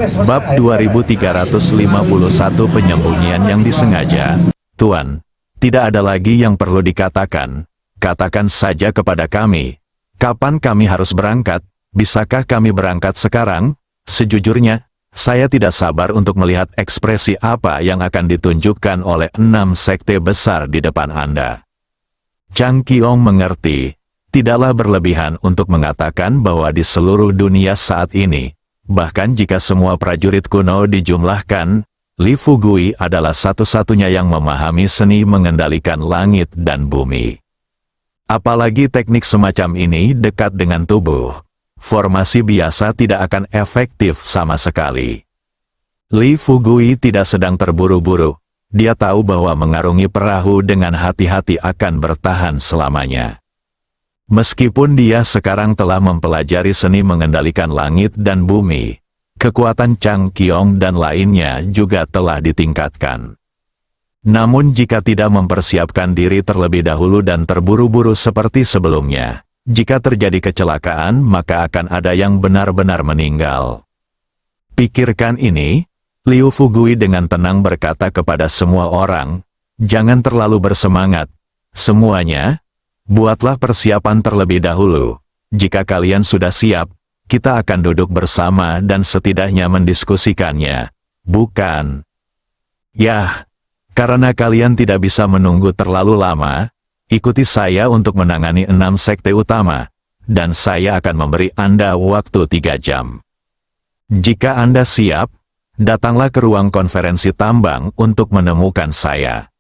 Bab 2351 Penyembunyian yang disengaja. Tuan, tidak ada lagi yang perlu dikatakan. Katakan saja kepada kami, kapan kami harus berangkat? Bisakah kami berangkat sekarang? Sejujurnya, saya tidak sabar untuk melihat ekspresi apa yang akan ditunjukkan oleh 6 sekte besar di depan Anda. Chang Qiong mengerti, tidaklah berlebihan untuk mengatakan bahwa di seluruh dunia saat ini, bahkan jika semua prajurit kuno dijumlahkan, Li Fugui adalah satu-satunya yang memahami seni mengendalikan langit dan bumi. Apalagi teknik semacam ini dekat dengan tubuh, formasi biasa tidak akan efektif sama sekali. Li Fugui tidak sedang terburu-buru, dia tahu bahwa mengarungi perahu dengan hati-hati akan bertahan selamanya. Meskipun dia sekarang telah mempelajari seni mengendalikan langit dan bumi, kekuatan Chang Qiong dan lainnya juga telah ditingkatkan. Namun jika tidak mempersiapkan diri terlebih dahulu dan terburu-buru seperti sebelumnya, jika terjadi kecelakaan maka akan ada yang benar-benar meninggal. Pikirkan ini, Liu Fugui dengan tenang berkata kepada semua orang, jangan terlalu bersemangat, semuanya, buatlah persiapan terlebih dahulu. Jika kalian sudah siap, kita akan duduk bersama dan setidaknya mendiskusikannya. Bukan? Yah, karena kalian tidak bisa menunggu terlalu lama, ikuti saya untuk menangani 6 sekte utama, dan saya akan memberi Anda waktu 3 jam. Jika Anda siap, datanglah ke ruang konferensi tambang untuk menemukan saya.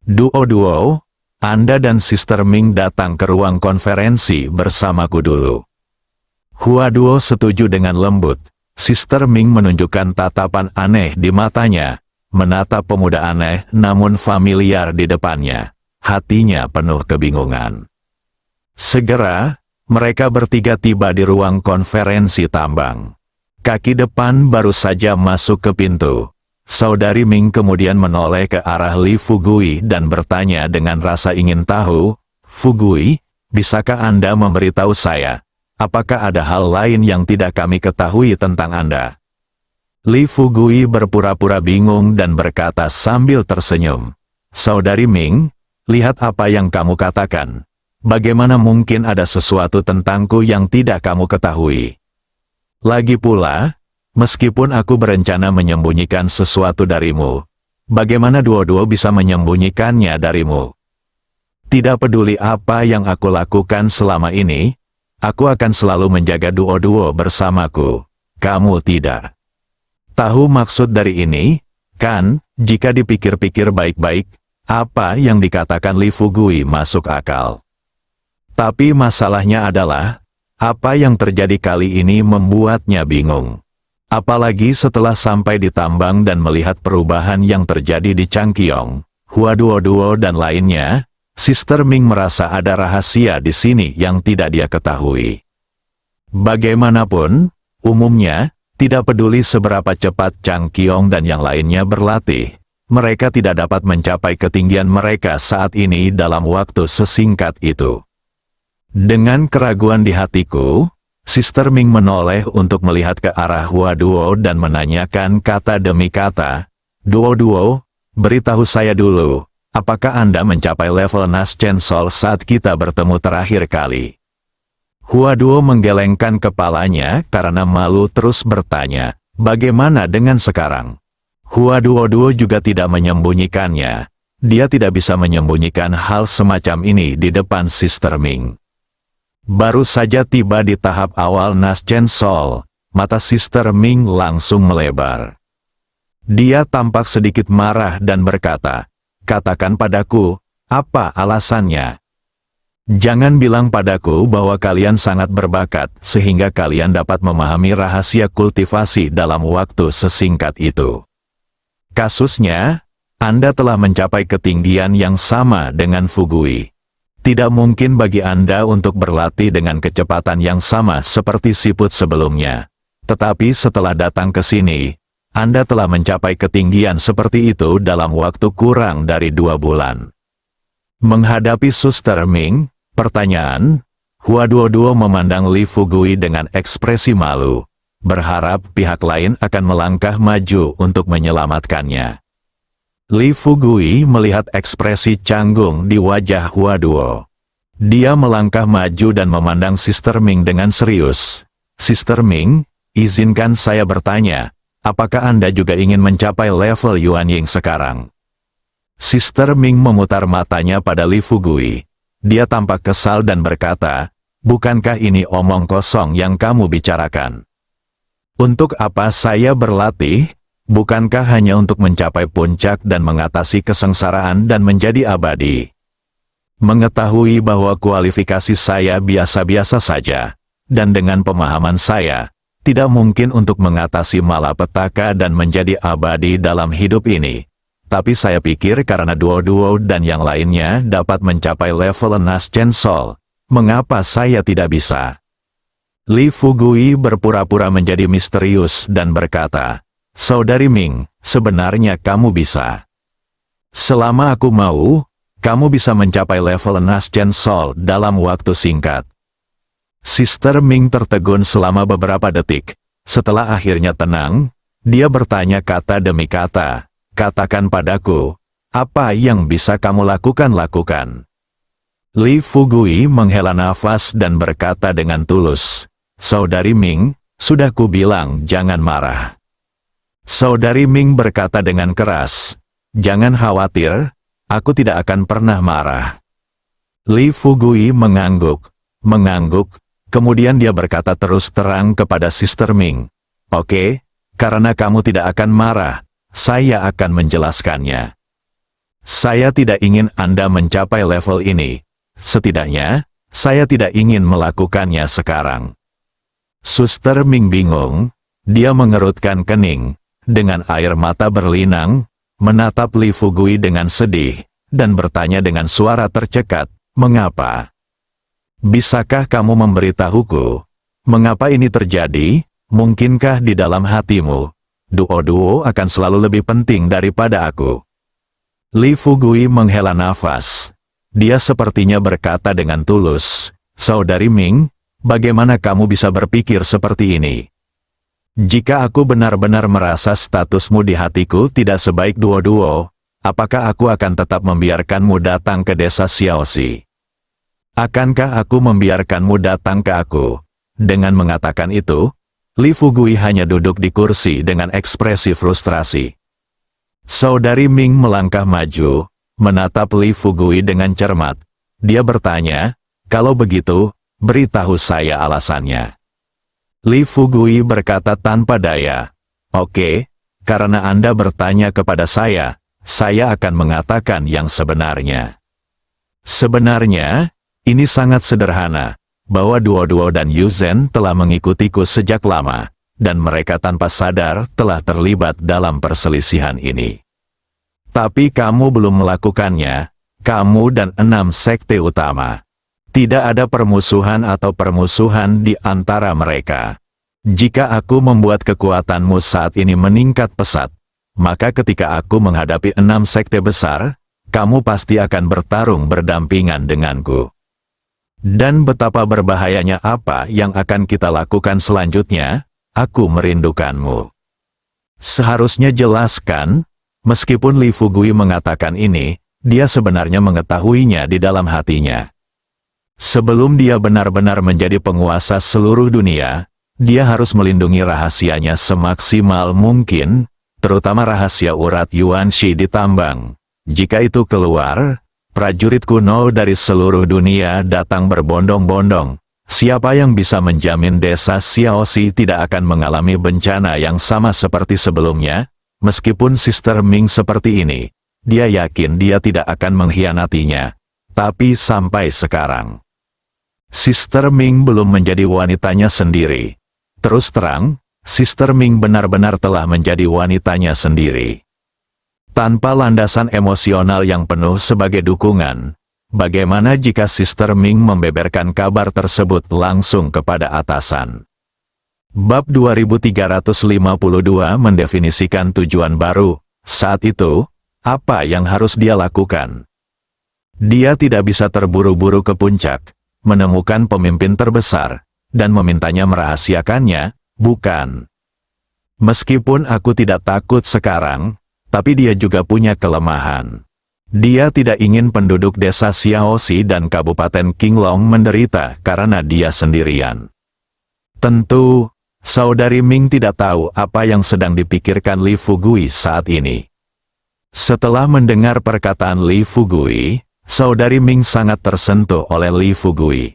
Duo-duo, Anda dan Sister Ming datang ke ruang konferensi bersamaku dulu. Hua Duo setuju dengan lembut. Sister Ming menunjukkan tatapan aneh di matanya, menatap pemuda aneh namun familiar di depannya. Hatinya penuh kebingungan. Segera, mereka bertiga tiba di ruang konferensi tambang. Kaki depan baru saja masuk ke pintu. Saudari Ming kemudian menoleh ke arah Li Fugui dan bertanya dengan rasa ingin tahu, Fugui, bisakah Anda memberitahu saya, apakah ada hal lain yang tidak kami ketahui tentang Anda? Li Fugui berpura-pura bingung dan berkata sambil tersenyum, Saudari Ming, lihat apa yang kamu katakan. Bagaimana mungkin ada sesuatu tentangku yang tidak kamu ketahui? Lagi pula, meskipun aku berencana menyembunyikan sesuatu darimu, bagaimana Duo-Duo bisa menyembunyikannya darimu? Tidak peduli apa yang aku lakukan selama ini, aku akan selalu menjaga Duo-Duo bersamaku. Kamu tidak tahu maksud dari ini, kan? Jika dipikir-pikir baik-baik, apa yang dikatakan Li Fugui masuk akal. Tapi masalahnya adalah, apa yang terjadi kali ini membuatnya bingung. Apalagi setelah sampai di tambang dan melihat perubahan yang terjadi di Chang Qiong, Hua Duo-Duo dan lainnya, Sister Ming merasa ada rahasia di sini yang tidak dia ketahui. Bagaimanapun, umumnya, tidak peduli seberapa cepat Chang Qiong dan yang lainnya berlatih, mereka tidak dapat mencapai ketinggian mereka saat ini dalam waktu sesingkat itu. Dengan keraguan di hatiku, Sister Ming menoleh untuk melihat ke arah Hua Duo dan menanyakan kata demi kata, Duo-Duo, beritahu saya dulu, apakah Anda mencapai level Nas Chen Sol saat kita bertemu terakhir kali? Hua Duo menggelengkan kepalanya karena malu terus bertanya, bagaimana dengan sekarang? Hua Duo-Duo juga tidak menyembunyikannya. Dia tidak bisa menyembunyikan hal semacam ini di depan Sister Ming. Baru saja tiba di tahap awal Nas Chen Sol, mata Sister Ming langsung melebar. Dia tampak sedikit marah dan berkata, katakan padaku, apa alasannya? Jangan bilang padaku bahwa kalian sangat berbakat sehingga kalian dapat memahami rahasia kultivasi dalam waktu sesingkat itu. Kasusnya, Anda telah mencapai ketinggian yang sama dengan Fugui. Tidak mungkin bagi Anda untuk berlatih dengan kecepatan yang sama seperti siput sebelumnya. Tetapi setelah datang ke sini, Anda telah mencapai ketinggian seperti itu dalam waktu kurang dari 2 bulan. Menghadapi Suster Ming, pertanyaan, Hua Duo-Duo memandang Li Fugui dengan ekspresi malu. berharap pihak lain akan melangkah maju untuk menyelamatkannya. Li Fugui melihat ekspresi canggung di wajah Hua Duo. Dia melangkah maju dan memandang Sister Ming dengan serius. Sister Ming, izinkan saya bertanya, apakah Anda juga ingin mencapai level Yuan Ying sekarang? Sister Ming memutar matanya pada Li Fugui. Dia tampak kesal dan berkata, bukankah ini omong kosong yang kamu bicarakan? Untuk apa saya berlatih? Bukankah hanya untuk mencapai puncak dan mengatasi kesengsaraan dan menjadi abadi? Mengetahui bahwa kualifikasi saya biasa-biasa saja, dan dengan pemahaman saya, tidak mungkin untuk mengatasi malapetaka dan menjadi abadi dalam hidup ini. Tapi saya pikir karena Duo-Duo dan yang lainnya dapat mencapai level Nas Chen Sol, mengapa saya tidak bisa? Li Fugui berpura-pura menjadi misterius dan berkata, Saudari Ming, sebenarnya kamu bisa. Selama aku mau, kamu bisa mencapai level Nas Chen Sol dalam waktu singkat. Sister Ming tertegun selama beberapa detik. Setelah akhirnya tenang, dia bertanya kata demi kata, katakan padaku, apa yang bisa kamu lakukan? Li Fugui menghela nafas dan berkata dengan tulus, Saudari Ming, sudah kubilang jangan marah. Saudari Ming berkata dengan keras, jangan khawatir, aku tidak akan pernah marah. Li Fugui mengangguk, kemudian dia berkata terus terang kepada Sister Ming, oke, karena kamu tidak akan marah, saya akan menjelaskannya. Saya tidak ingin Anda mencapai level ini, setidaknya, saya tidak ingin melakukannya sekarang. Suster Ming bingung, dia mengerutkan kening, dengan air mata berlinang, menatap Li Fugui dengan sedih, dan bertanya dengan suara tercekat, mengapa? Bisakah kamu memberitahuku, mengapa ini terjadi? Mungkinkah di dalam hatimu, Duo-Duo akan selalu lebih penting daripada aku? Li Fugui menghela nafas. Dia sepertinya berkata dengan tulus, Saudari Ming, bagaimana kamu bisa berpikir seperti ini? Jika aku benar-benar merasa statusmu di hatiku tidak sebaik Duo-Duo, apakah aku akan tetap membiarkanmu datang ke desa Xiaoxi? Akankah aku membiarkanmu datang ke aku? Dengan mengatakan itu, Li Fugui hanya duduk di kursi dengan ekspresi frustrasi. Saudari Ming melangkah maju, menatap Li Fugui dengan cermat. Dia bertanya, kalau begitu, beritahu saya alasannya. Li Fugui berkata tanpa daya, oke, karena Anda bertanya kepada saya akan mengatakan yang sebenarnya. Sebenarnya, ini sangat sederhana, bahwa Duo-Duo dan Yu Zhen telah mengikutiku sejak lama, dan mereka tanpa sadar telah terlibat dalam perselisihan ini. Tapi kamu belum melakukannya, kamu dan 6 sekte utama. Tidak ada permusuhan atau permusuhan di antara mereka. Jika aku membuat kekuatanmu saat ini meningkat pesat, maka ketika aku menghadapi 6 sekte besar, kamu pasti akan bertarung berdampingan denganku. Dan betapa berbahayanya apa yang akan kita lakukan selanjutnya, aku merindukanmu. Seharusnya jelaskan, meskipun Li Fugui mengatakan ini, dia sebenarnya mengetahuinya di dalam hatinya. Sebelum dia benar-benar menjadi penguasa seluruh dunia, dia harus melindungi rahasianya semaksimal mungkin, terutama rahasia urat Yuan Shi di tambang. Jika itu keluar, prajurit kuno dari seluruh dunia datang berbondong-bondong. Siapa yang bisa menjamin desa Xiaoxi tidak akan mengalami bencana yang sama seperti sebelumnya? Meskipun Sister Ming seperti ini, dia yakin dia tidak akan mengkhianatinya. Tapi sampai sekarang, Sister Ming belum menjadi wanitanya sendiri. Terus terang, Sister Ming benar-benar telah menjadi wanitanya sendiri. Tanpa landasan emosional yang penuh sebagai dukungan, bagaimana jika Sister Ming membeberkan kabar tersebut langsung kepada atasan? Bab 2352 mendefinisikan tujuan baru. Saat itu, apa yang harus dia lakukan? Dia tidak bisa terburu-buru ke puncak, menemukan pemimpin terbesar, dan memintanya merahasiakannya, Bukan. Meskipun aku tidak takut sekarang, tapi dia juga punya kelemahan. Dia tidak ingin penduduk desa Xiaoxi dan Kabupaten Qinglong menderita karena dia sendirian. Tentu, Saudari Ming tidak tahu apa yang sedang dipikirkan Li Fugui saat ini. Setelah mendengar perkataan Li Fugui, Saudari Ming sangat tersentuh oleh Li Fugui.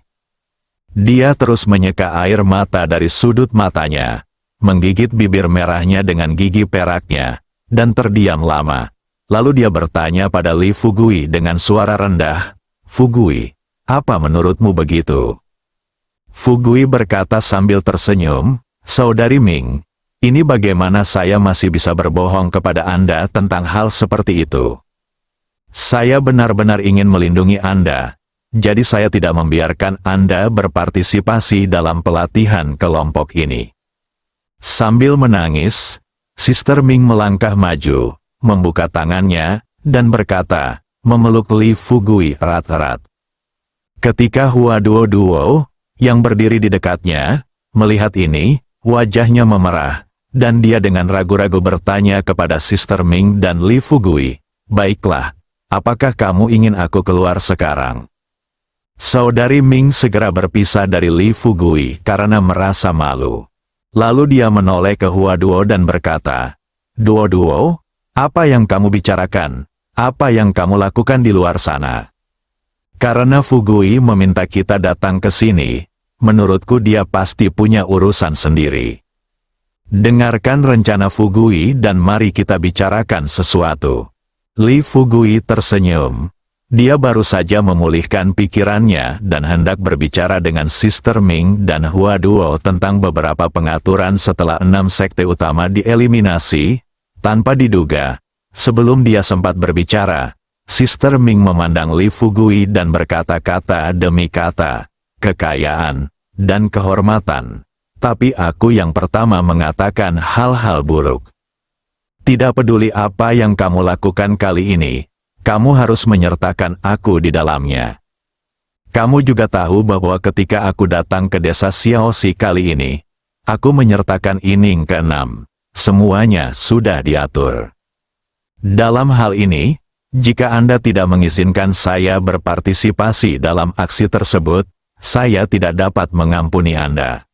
Dia terus menyeka air mata dari sudut matanya, menggigit bibir merahnya dengan gigi peraknya, dan terdiam lama. Lalu dia bertanya pada Li Fugui dengan suara rendah, "Fugui, apa menurutmu begitu?" Fugui berkata sambil tersenyum, "Saudari Ming, ini bagaimana saya masih bisa berbohong kepada Anda tentang hal seperti itu? Saya benar-benar ingin melindungi Anda. Jadi saya tidak membiarkan Anda berpartisipasi dalam pelatihan kelompok ini." Sambil menangis, Sister Ming melangkah maju, membuka tangannya, dan berkata, memeluk Li Fugui erat-erat. Ketika Hua Duo, yang berdiri di dekatnya, melihat ini, wajahnya memerah, dan dia dengan ragu-ragu bertanya kepada Sister Ming dan Li Fugui, "Baiklah, apakah kamu ingin aku keluar sekarang?" Saudari Ming segera berpisah dari Li Fugui karena merasa malu. Lalu dia menoleh ke Hua Duo dan berkata, Duo, apa yang kamu bicarakan? Apa yang kamu lakukan di luar sana?" Karena Fugui meminta kita datang ke sini, menurutku dia pasti punya urusan sendiri. Dengarkan rencana Fugui dan mari kita bicarakan sesuatu. Li Fugui tersenyum. Dia baru saja memulihkan pikirannya dan hendak berbicara dengan Sister Ming dan Hua Duo tentang beberapa pengaturan setelah 6 sekte utama dieliminasi. Tanpa diduga, sebelum dia sempat berbicara, Sister Ming memandang Li Fugui dan berkata-kata demi kata, "Kekayaan dan kehormatan. Tapi aku yang pertama mengatakan hal-hal buruk. Tidak peduli apa yang kamu lakukan kali ini, kamu harus menyertakan aku di dalamnya. Kamu juga tahu bahwa ketika aku datang ke desa Xiaoxi kali ini, aku menyertakan Ining ke-6. Semuanya sudah diatur. Dalam hal ini, jika Anda tidak mengizinkan saya berpartisipasi dalam aksi tersebut, saya tidak dapat mengampuni Anda."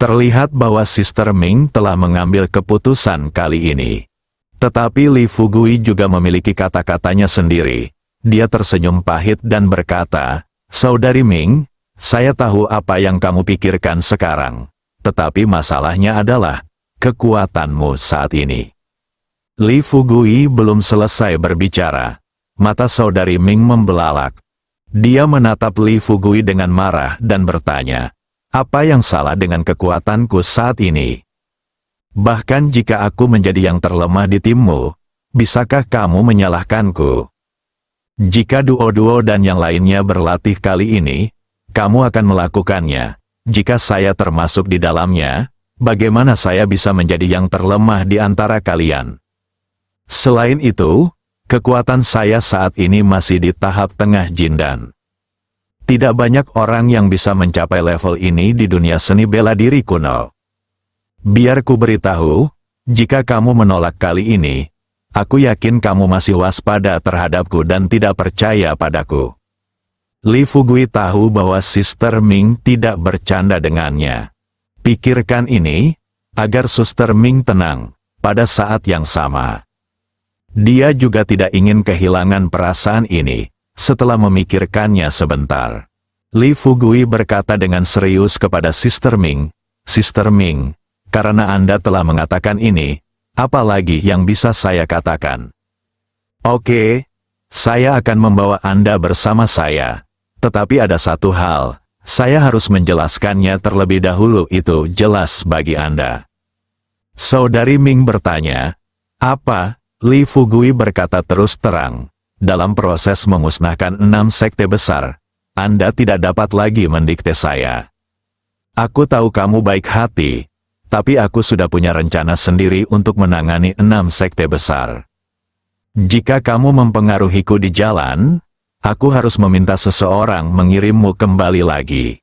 Terlihat bahwa Sister Ming telah mengambil keputusan kali ini. Tetapi Li Fugui juga memiliki kata-katanya sendiri. Dia tersenyum pahit dan berkata, "Saudari Ming, saya tahu apa yang kamu pikirkan sekarang. Tetapi masalahnya adalah kekuatanmu saat ini." Li Fugui belum selesai berbicara. Mata Saudari Ming membelalak. Dia menatap Li Fugui dengan marah dan bertanya, "Apa yang salah dengan kekuatanku saat ini? Bahkan jika aku menjadi yang terlemah di timmu, bisakah kamu menyalahkanku? Jika Duo dan yang lainnya berlatih kali ini, kamu akan melakukannya. Jika saya termasuk di dalamnya, bagaimana saya bisa menjadi yang terlemah di antara kalian? Selain itu, kekuatan saya saat ini masih di tahap tengah jindan. Tidak banyak orang yang bisa mencapai level ini di dunia seni bela diri kuno. Biar ku beritahu, jika kamu menolak kali ini, aku yakin kamu masih waspada terhadapku dan tidak percaya padaku." Li Fugui tahu bahwa Sister Ming tidak bercanda dengannya. Pikirkan ini, agar Suster Ming tenang, pada saat yang sama. Dia juga tidak ingin kehilangan perasaan ini, setelah memikirkannya sebentar. Li Fugui berkata dengan serius kepada Sister Ming, "Sister Ming, karena Anda telah mengatakan ini, apa lagi yang bisa saya katakan? Oke, saya akan membawa Anda bersama saya. Tetapi ada satu hal, saya harus menjelaskannya terlebih dahulu, itu jelas bagi Anda." Saudari Ming bertanya, "Apa?" Li Fugui berkata terus terang, "Dalam proses memusnahkan 6 sekte besar, Anda tidak dapat lagi mendikte saya. Aku tahu kamu baik hati, tapi aku sudah punya rencana sendiri untuk menangani 6 sekte besar. Jika kamu mempengaruhiku di jalan, aku harus meminta seseorang mengirimmu kembali lagi.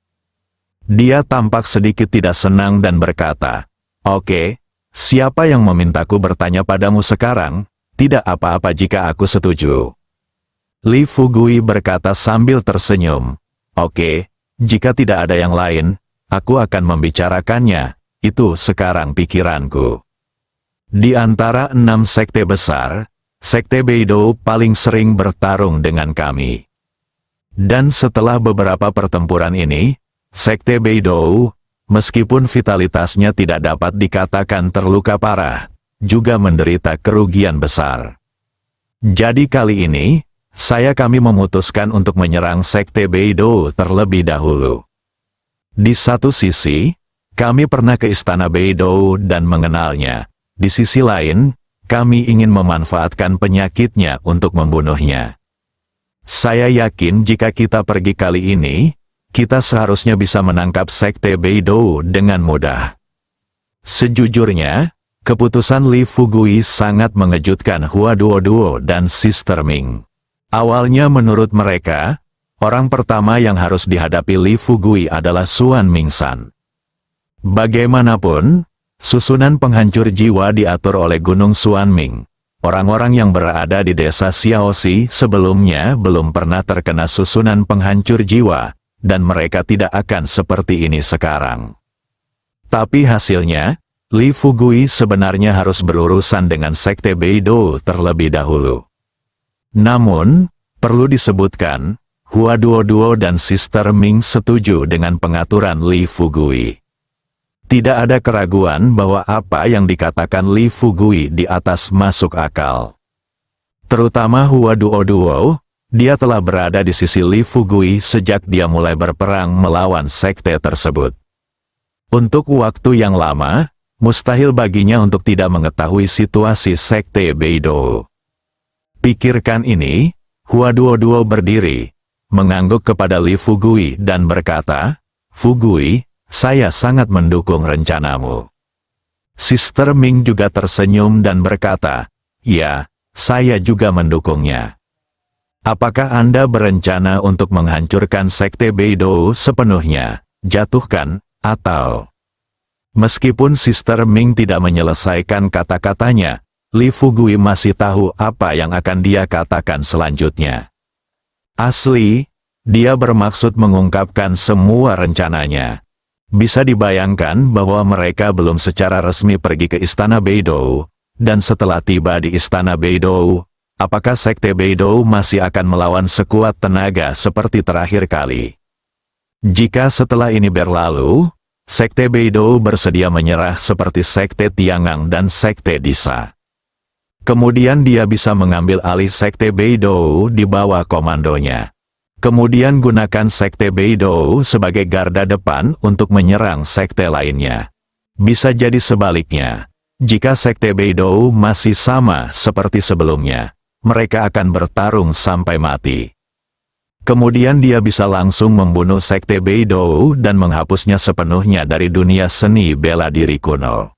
Dia tampak sedikit tidak senang dan berkata, "Oke, siapa yang memintaku bertanya padamu sekarang? Tidak apa-apa jika aku setuju." Li Fugui berkata sambil tersenyum, "Oke, jika tidak ada yang lain, aku akan membicarakannya, itu sekarang pikiranku." Di antara 6 sekte besar, Sekte Beidou paling sering bertarung dengan kami. Dan setelah beberapa pertempuran ini, Sekte Beidou, meskipun vitalitasnya tidak dapat dikatakan terluka parah, juga menderita kerugian besar. Jadi kali ini, kami memutuskan untuk menyerang Sekte Beidou terlebih dahulu. Di satu sisi, kami pernah ke Istana Beidou dan mengenalnya. Di sisi lain, kami ingin memanfaatkan penyakitnya untuk membunuhnya. Saya yakin jika kita pergi kali ini, kita seharusnya bisa menangkap Sekte Beidou dengan mudah. Sejujurnya, keputusan Li Fugui sangat mengejutkan Hua Duoduo dan Sister Ming. Awalnya menurut mereka, orang pertama yang harus dihadapi Li Fugui adalah Xuan Mingsan. Bagaimanapun, susunan penghancur jiwa diatur oleh Gunung Xuanming. Orang-orang yang berada di desa Xiaoxi sebelumnya belum pernah terkena susunan penghancur jiwa, dan mereka tidak akan seperti ini sekarang. Tapi hasilnya, Li Fugui sebenarnya harus berurusan dengan Sekte Beidou terlebih dahulu. Namun, perlu disebutkan, Hua Duoduo dan Sister Ming setuju dengan pengaturan Li Fugui. Tidak ada keraguan bahwa apa yang dikatakan Li Fugui di atas masuk akal. Terutama Hua Duoduo, dia telah berada di sisi Li Fugui sejak dia mulai berperang melawan sekte tersebut. Untuk waktu yang lama, mustahil baginya untuk tidak mengetahui situasi Sekte Beidou. Pikirkan ini, Hua Duoduo berdiri, mengangguk kepada Li Fugui dan berkata, "Fugui, saya sangat mendukung rencanamu." Sister Ming juga tersenyum dan berkata, "Ya, saya juga mendukungnya." "Apakah Anda berencana untuk menghancurkan Sekte Beidou sepenuhnya, jatuhkan, atau?" Meskipun Sister Ming tidak menyelesaikan kata-katanya, Li Fugui masih tahu apa yang akan dia katakan selanjutnya. Asli, dia bermaksud mengungkapkan semua rencananya. Bisa dibayangkan bahwa mereka belum secara resmi pergi ke Istana Beidou, dan setelah tiba di Istana Beidou, apakah Sekte Beidou masih akan melawan sekuat tenaga seperti terakhir kali? Jika setelah ini berlalu, Sekte Beidou bersedia menyerah seperti Sekte Tiangang dan Sekte Disa. Kemudian dia bisa mengambil alih Sekte Beidou di bawah komandonya. Kemudian gunakan Sekte Beidou sebagai garda depan untuk menyerang sekte lainnya. Bisa jadi sebaliknya. Jika Sekte Beidou masih sama seperti sebelumnya, mereka akan bertarung sampai mati. Kemudian dia bisa langsung membunuh Sekte Beidou dan menghapusnya sepenuhnya dari dunia seni bela diri kuno.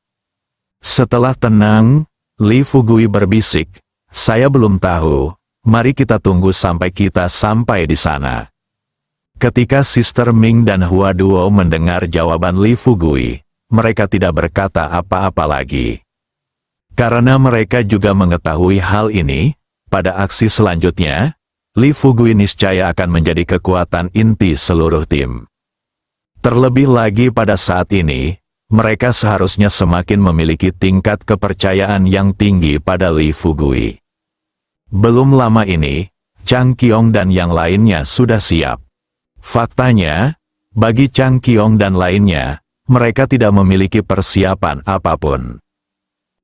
Setelah tenang, Li Fugui berbisik, "Saya belum tahu. Mari kita tunggu sampai kita sampai di sana." Ketika Sister Ming dan Hua Duo mendengar jawaban Li Fugui, mereka tidak berkata apa-apa lagi. Karena mereka juga mengetahui hal ini, pada aksi selanjutnya, Li Fugui niscaya akan menjadi kekuatan inti seluruh tim. Terlebih lagi pada saat ini, mereka seharusnya semakin memiliki tingkat kepercayaan yang tinggi pada Li Fugui. Belum lama ini, Chang Qiong dan yang lainnya sudah siap. Faktanya, bagi Chang Qiong dan lainnya, mereka tidak memiliki persiapan apapun.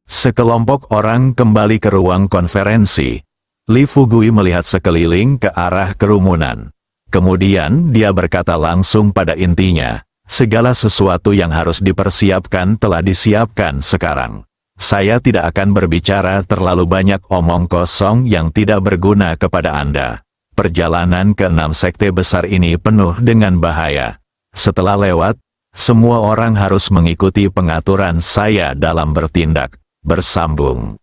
Sekelompok orang kembali ke ruang konferensi. Li Fugui melihat sekeliling ke arah kerumunan. Kemudian dia berkata langsung pada intinya, "Segala sesuatu yang harus dipersiapkan telah disiapkan sekarang. Saya tidak akan berbicara terlalu banyak omong kosong yang tidak berguna kepada Anda. Perjalanan ke 6 sekte besar ini penuh dengan bahaya. Setelah lewat, semua orang harus mengikuti pengaturan saya dalam bertindak." Bersambung.